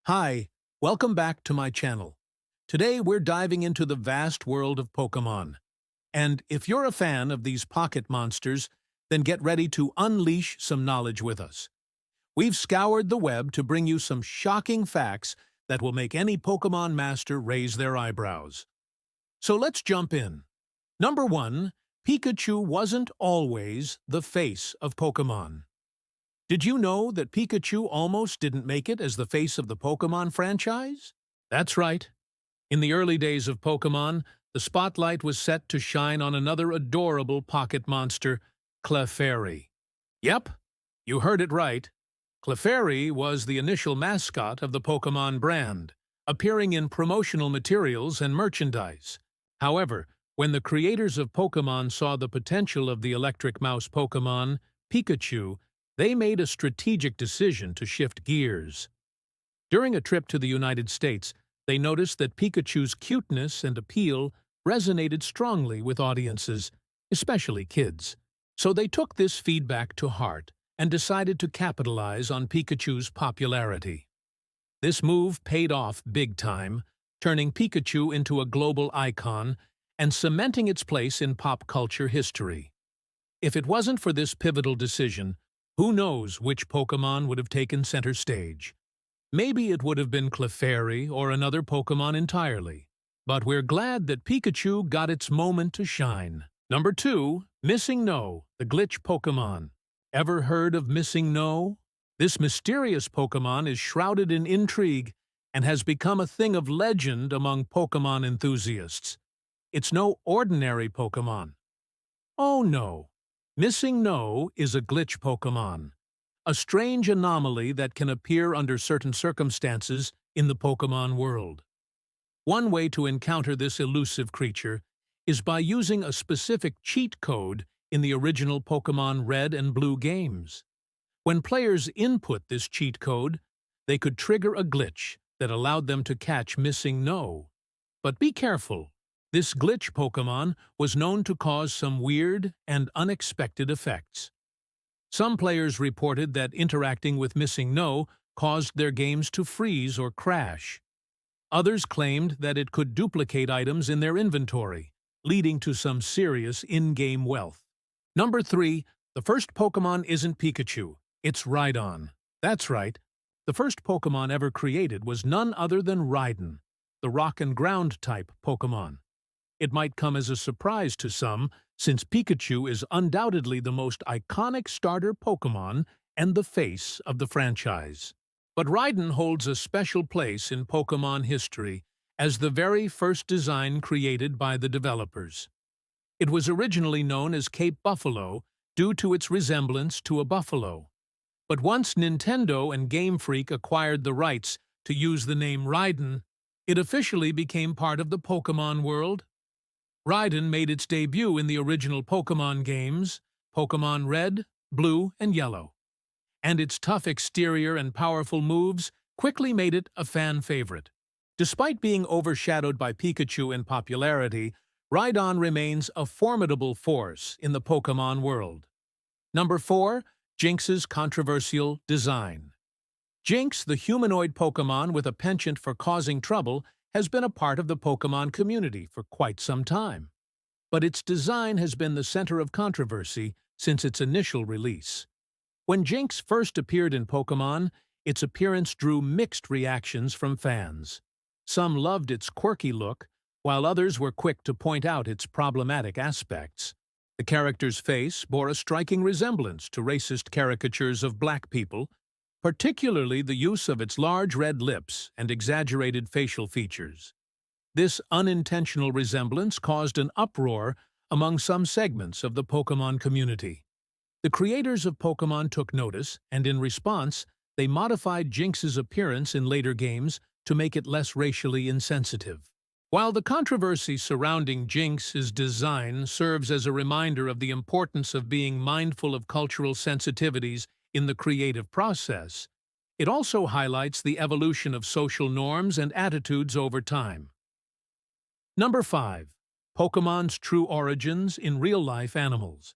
Hi, welcome back to my channel. Today we're diving into the vast world of Pokémon. And if you're a fan of these pocket monsters, then get ready to unleash some knowledge with us. We've scoured the web to bring you some shocking facts that will make any Pokémon master raise their eyebrows. So let's jump in. Number 1. Pikachu wasn't always the face of Pokémon. Did you know that Pikachu almost didn't make it as the face of the Pokémon franchise? That's right. In the early days of Pokémon, the spotlight was set to shine on another adorable pocket monster, Clefairy. Yep, you heard it right. Clefairy was the initial mascot of the Pokémon brand, appearing in promotional materials and merchandise. However, when the creators of Pokémon saw the potential of the electric mouse Pokémon, Pikachu, they made a strategic decision to shift gears. During a trip to the United States, they noticed that Pikachu's cuteness and appeal resonated strongly with audiences, especially kids. So they took this feedback to heart and decided to capitalize on Pikachu's popularity. This move paid off big time, turning Pikachu into a global icon and cementing its place in pop culture history. If it wasn't for this pivotal decision, who knows which Pokémon would have taken center stage? Maybe it would have been Clefairy or another Pokémon entirely. But we're glad that Pikachu got its moment to shine. Number 2. MissingNo, the glitch Pokémon. Ever heard of MissingNo? This mysterious Pokémon is shrouded in intrigue and has become a thing of legend among Pokémon enthusiasts. It's no ordinary Pokémon. Oh no! MissingNo is a glitch Pokémon, a strange anomaly that can appear under certain circumstances in the Pokémon world. One way to encounter this elusive creature is by using a specific cheat code in the original Pokémon Red and Blue games. When players input this cheat code, they could trigger a glitch that allowed them to catch MissingNo. But be careful. This glitch Pokémon was known to cause some weird and unexpected effects. Some players reported that interacting with MissingNo caused their games to freeze or crash. Others claimed that it could duplicate items in their inventory, leading to some serious in-game wealth. Number 3. The first Pokémon isn't Pikachu, it's Rhydon. That's right. The first Pokémon ever created was none other than Rhydon, the rock and ground type Pokémon. It might come as a surprise to some, since Pikachu is undoubtedly the most iconic starter Pokémon and the face of the franchise. But Rhydon holds a special place in Pokémon history as the very first design created by the developers. It was originally known as Cape Buffalo due to its resemblance to a buffalo. But once Nintendo and Game Freak acquired the rights to use the name Rhydon, it officially became part of the Pokémon world. Rhydon made its debut in the original Pokémon games, Pokémon Red, Blue, and Yellow. And its tough exterior and powerful moves quickly made it a fan favorite. Despite being overshadowed by Pikachu in popularity, Rhydon remains a formidable force in the Pokémon world. Number 4. Jynx's controversial design. Jynx, the humanoid Pokémon with a penchant for causing trouble, has been a part of the Pokémon community for quite some time. But its design has been the center of controversy since its initial release. When Jynx first appeared in Pokémon, its appearance drew mixed reactions from fans. Some loved its quirky look, while others were quick to point out its problematic aspects. The character's face bore a striking resemblance to racist caricatures of black people, particularly the use of its large red lips and exaggerated facial features. This unintentional resemblance caused an uproar among some segments of the Pokémon community. The creators of Pokémon took notice, and in response, they modified Jynx's appearance in later games to make it less racially insensitive. While the controversy surrounding Jynx's design serves as a reminder of the importance of being mindful of cultural sensitivities in the creative process, it also highlights the evolution of social norms and attitudes over time. Number 5. Pokémon's true origins in real-life animals.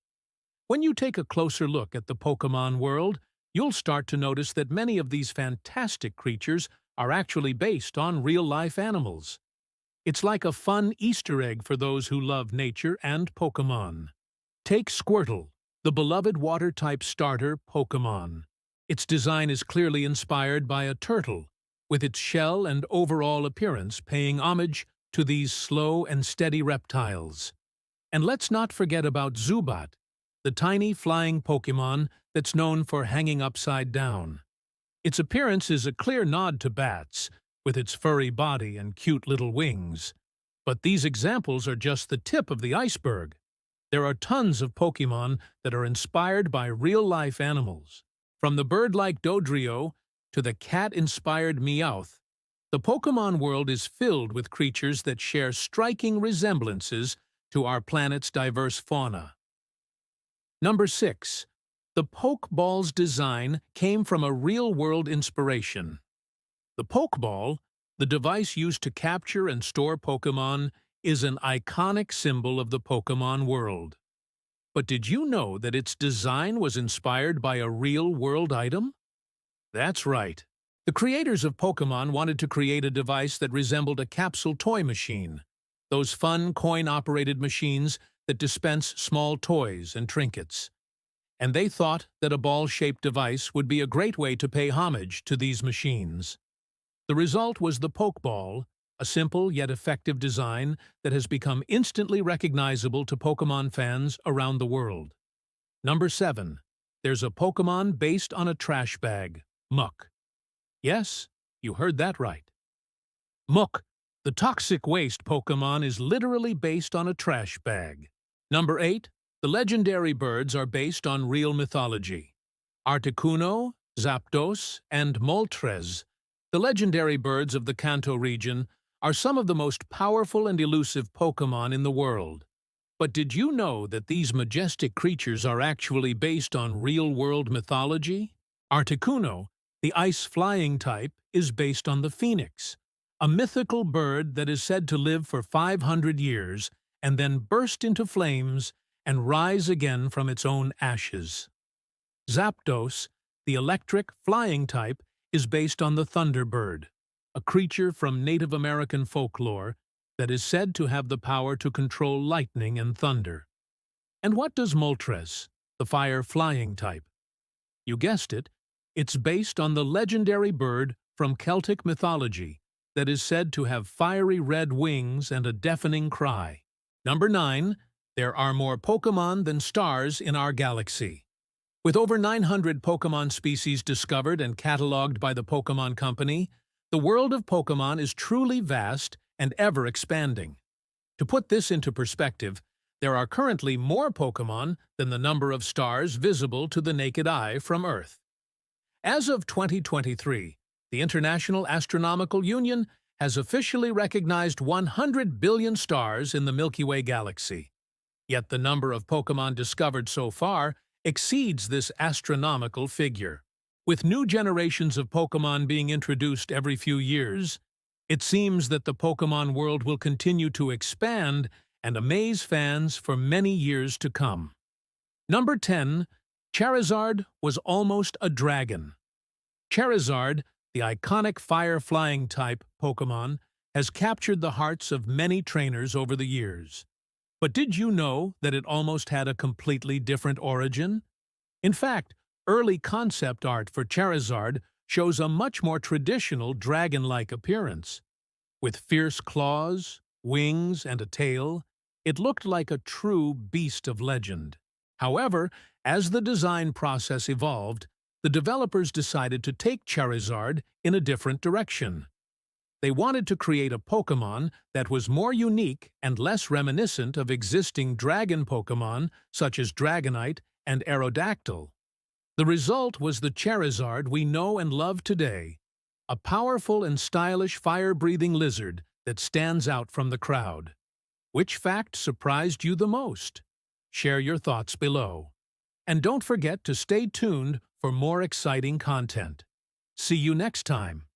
When you take a closer look at the Pokémon world, you'll start to notice that many of these fantastic creatures are actually based on real-life animals. It's like a fun Easter egg for those who love nature and Pokémon. Take Squirtle, the beloved water-type starter Pokémon. Its design is clearly inspired by a turtle, with its shell and overall appearance paying homage to these slow and steady reptiles. And let's not forget about Zubat, the tiny flying Pokémon that's known for hanging upside down. Its appearance is a clear nod to bats, with its furry body and cute little wings. But these examples are just the tip of the iceberg. There are tons of Pokémon that are inspired by real-life animals. From the bird-like Dodrio to the cat-inspired Meowth, the Pokémon world is filled with creatures that share striking resemblances to our planet's diverse fauna. Number 6. The Pokeball's design came from a real-world inspiration. The Pokeball, the device used to capture and store Pokémon, is an iconic symbol of the Pokémon world. But did you know that its design was inspired by a real-world item? That's right. The creators of Pokémon wanted to create a device that resembled a capsule toy machine, those fun coin-operated machines that dispense small toys and trinkets. And they thought that a ball-shaped device would be a great way to pay homage to these machines. The result was the Pokeball, a simple yet effective design that has become instantly recognizable to Pokémon fans around the world. Number 7. There's a Pokémon based on a trash bag, Muck. Yes, you heard that right. Muck, the toxic waste Pokémon, is literally based on a trash bag. Number 8. The legendary birds are based on real mythology. Articuno, Zapdos, and Moltres, the legendary birds of the Kanto region, are some of the most powerful and elusive Pokémon in the world. But did you know that these majestic creatures are actually based on real-world mythology? Articuno, the ice-flying type, is based on the phoenix, a mythical bird that is said to live for 500 years and then burst into flames and rise again from its own ashes. Zapdos, the electric, flying type, is based on the thunderbird, a creature from Native American folklore that is said to have the power to control lightning and thunder. And what does Moltres, the fire-flying type? You guessed it, it's based on the legendary bird from Celtic mythology that is said to have fiery red wings and a deafening cry. Number 9. There are more Pokémon than stars in our galaxy. With over 900 Pokémon species discovered and cataloged by the Pokémon Company, the world of Pokémon is truly vast and ever-expanding. To put this into perspective, there are currently more Pokémon than the number of stars visible to the naked eye from Earth. As of 2023, the International Astronomical Union has officially recognized 100 billion stars in the Milky Way galaxy. Yet the number of Pokémon discovered so far exceeds this astronomical figure. With new generations of Pokémon being introduced every few years, it seems that the Pokémon world will continue to expand and amaze fans for many years to come. Number 10. Charizard was almost a dragon. Charizard, the iconic fire-flying type Pokémon, has captured the hearts of many trainers over the years. But did you know that it almost had a completely different origin? In fact, early concept art for Charizard shows a much more traditional dragon-like appearance. With fierce claws, wings, and a tail, it looked like a true beast of legend. However, as the design process evolved, the developers decided to take Charizard in a different direction. They wanted to create a Pokémon that was more unique and less reminiscent of existing dragon Pokémon such as Dragonite and Aerodactyl. The result was the Charizard we know and love today, a powerful and stylish fire-breathing lizard that stands out from the crowd. Which fact surprised you the most? Share your thoughts below. And don't forget to stay tuned for more exciting content. See you next time.